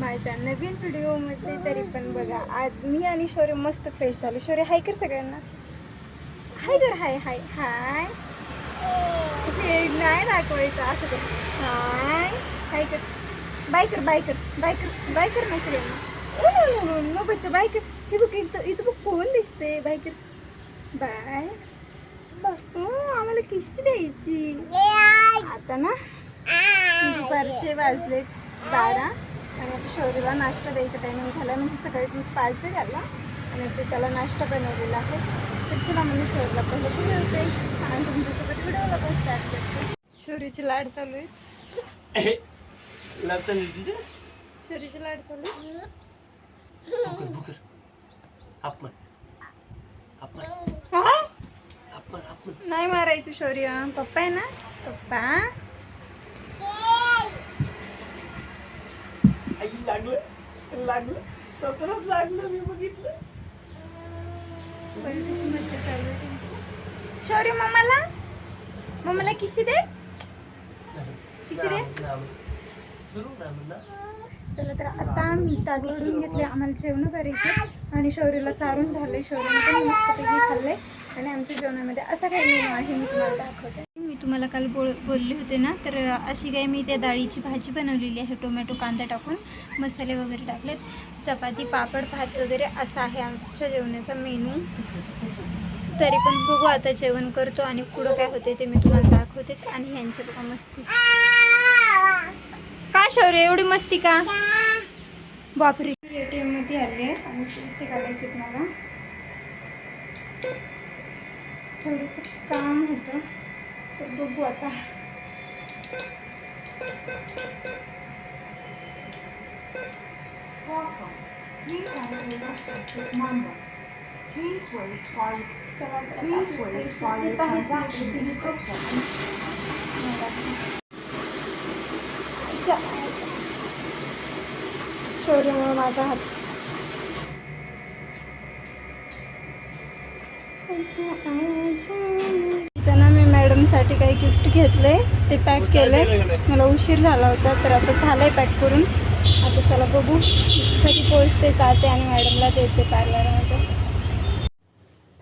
माझ्या नवीन व्हिडिओमध्ये. तरी पण बघा आज मी आणि शौर्य मस्त फ्रेश झालो. शौर्य हाय कर सगळ्यांना, हाय कर, हाय हाय हाय. नाही दाखवायचं असं कर, हाय हाय कर, बाय कर बाय कर बाय कर बाय कर ना सगळ्यांना. नो बच्चा बाय कर. हे बघ इथं बघ कोण दिसते, बाय कर बाय. आम्हाला किस्सी द्यायची आता ना. दुपारचे वाजले 12 आणि आता शौर्यला नाश्ता द्यायचा टायमिंग झाला. म्हणजे सकाळी दूध पाजले त्याला आणि ते त्याला नाश्ता बनवलेला आहे. तर चला म्हणजे शौर्यला पहिले बोलवते आणि तुमच्यासोबत व्हिडिओला पण स्टार्ट करते. शौर्यची लाड चालू आहे. शौर्यची लाड चालू आहे. नाही मारायचं शौर्य, पप्पा आहे ना पप्पा. लागलं स्वतःच लागलं, मी बघितलं. कशी मज्जा चालू आहे त्यांची. शौर्य मम्माला किशी दे, किशी दे. चला तर आता आम्ही ताट वाढून घेतले. आम्हाला जेवण करायचे आणि शौर्यला चारून झाले. शौर्यने पण मस्तपैकी खाल्ले आणि आमच्या जेवणामध्ये असा काही मेनू आहे मी तुम्हाला दाखवते. मी तुम्हाला काल बोलले होते ना, तर अशी काही मी त्या डाळीची भाजी बनवलेली आहे. टोमॅटो कांदा टाकून मसाले वगैरे टाकलेत. चपाती पापड भात वगैरे असा आहे आमच्या जेवणाचा मेनू. तरी पण बघू आता जेवण करतो आणि पुढं काय होते ते मी तुम्हाला दाखवते. आणि ह्यांच्या बघा मस्ती. का शौर्य एवढी मस्ती का? बापरे. ATM मध्ये आले आणि पैसे काढायचे मला. थोडंसं काम होतं तर बघू आता. शौर्यमुळे माझा हात. इथं ना मी मॅडमसाठी काही गिफ्ट घेतले, ते पॅक केले. मला उशीर झाला होता तर आता झालंय पॅक करून. आता चला बघू कधी पोहोचते जाते आणि मॅडमला देते पार्लरमध्ये.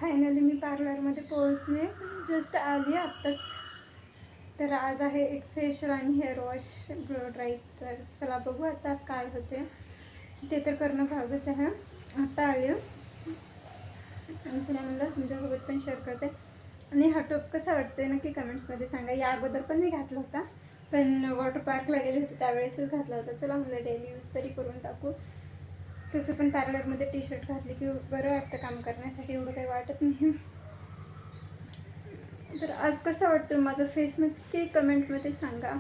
फायनली मी पार्लरमध्ये पोहोचले, जस्ट आली आत्ताच. तर आज आहे एक फेशियल आणि हेअर वॉश ग्लो ड्राईव. तर चला बघू आता काय होते ते. तर करणं भागच आहे. आता आले आणि चला म्हणलं तुमच्यासोबत पण शेअर करते. आणि हा टॉप कसा वाटतोय नक्की कमेंट्समध्ये सांगा. या अगोदर पण मी घातला होता, पण वॉटर पार्कला गेले होते त्यावेळेसच घातला होता. चला म्हणलं डेली यूज तरी करून टाकू. तसं पण पार्लरमध्ये टी-शर्ट घातली की बरं वाटतं काम करण्यासाठी, एवढं काही वाटत नाही. तर आज कसं वाटतं माझा फेस नक्की कमेंटमध्ये सांगा.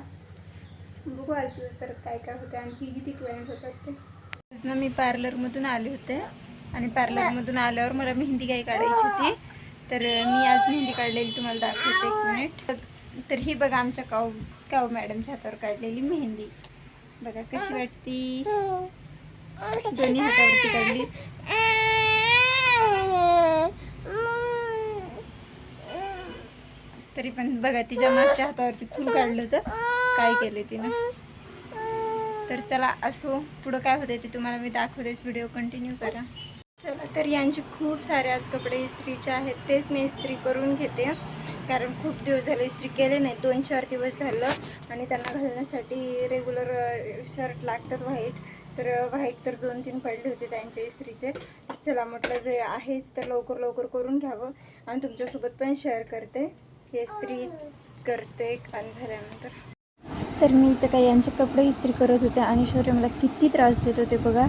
बघू आज दिवसभरात काय काय होते, आणखी किती क्लायंट होतात ते. आज ना मी पार्लरमधून आले होते आणि पार्लरमधून आल्यावर मला मेहंदी काही काढायची होती. तर मी आज मेहंदी काढलेली तुम्हाला दाखवते, 1 मिनिट. तर ही बघा आमच्या काऊ मॅडमच्या हातावर काढलेली मेहंदी. बघा कशी वाटती, दोन्ही हातावरती काढली. तरी पण बघा तिच्या मागच्या हातावरती फुल काढलं होतं, काय केले तिनं. तर चला असो, पुढं काय होते ते तुम्हाला मी दाखवतेच. व्हिडिओ कंटिन्यू करा. चला तर यांचे खूप सारे आज कपडे इस्त्रीचे आहेत, तेच मी इस्त्री करून घेते. कारण खूप दिवस झाले इस्त्री केले नाही, 2-4 दिवस झालं. आणि त्यांना घालण्यासाठी रेग्युलर शर्ट लागतात व्हाईट. तर व्हाईट तर 2-3 पडले होते त्यांचे इस्त्रीचे. चला म्हटलं वेळ आहेच तर लवकर करून घ्यावं आणि तुमच्यासोबत पण शेअर करते. हे इस्त्री करते आणि झाल्यानंतर. तर मी इथं काही यांचे कपडे इस्त्री करत होते आणि शौर्य मला किती त्रास देत होते बघा.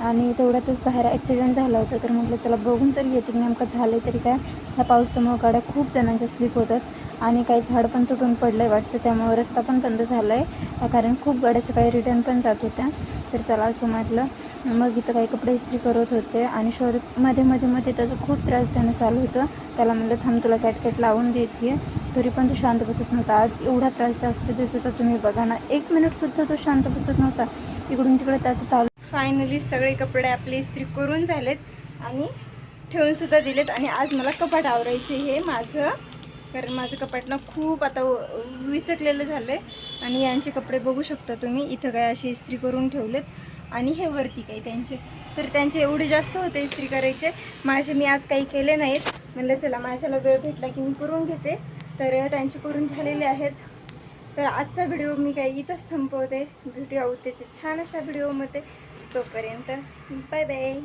आणि तेवढ्यातच बाहेर ॲक्सिडेंट झाला होता. तर म्हटलं चला बघून तरी येते नेमकं झालं तरी काय. ह्या पावसामुळं गाड्या खूप जणांच्या स्लिप होतात आणि काही झाड पण तुटून पडलं आहे वाटतं, त्यामुळे रस्ता पण बंद झाला आहे. कारण खूप गाड्या सकाळी रिटर्न पण जात होत्या. तर चला असं म्हटलं. मग इथं काही कपडे इस्त्री करत होते आणि शौर्य मध्ये त्याचं खूप त्रास देणं चालू होतं. त्याला म्हणलं थांब तुला कॅटकॅट लावून देते, तरी पण तो शांत बसत नव्हता. आज एवढा त्रास जास्त देत होता तुम्ही बघा ना, 1 मिनिटसुद्धा तो शांत बसत नव्हता. इकडून तिकडे त्याचं चालू. फायनली सगळे कपडे आपले इस्त्री करून झालेत आणि ठेवूनसुद्धा दिलेत. आणि आज मला कपाट आवरायचे हे माझं, कारण माझं कपाट ना खूप आता विचकलेलं झालं आहे. आणि यांचे कपडे बघू शकता तुम्ही, इथं काय अशी इस्त्री करून ठेवलेत आणि हे वरती काही त्यांचे, तर त्यांचे एवढे जास्त होते इस्त्री करायचे. माझे मी आज काही केले नाहीत, म्हणलं चला माझ्याला वेळ भेटला की मी करून घेते. तर त्यांचे करून झालेले आहेत. तर आजचा व्हिडिओ मी काही इथंच संपवते. भेटूया उद्याच्या छान अशा व्हिडिओमध्ये. तोपर्यंत बाय बाय.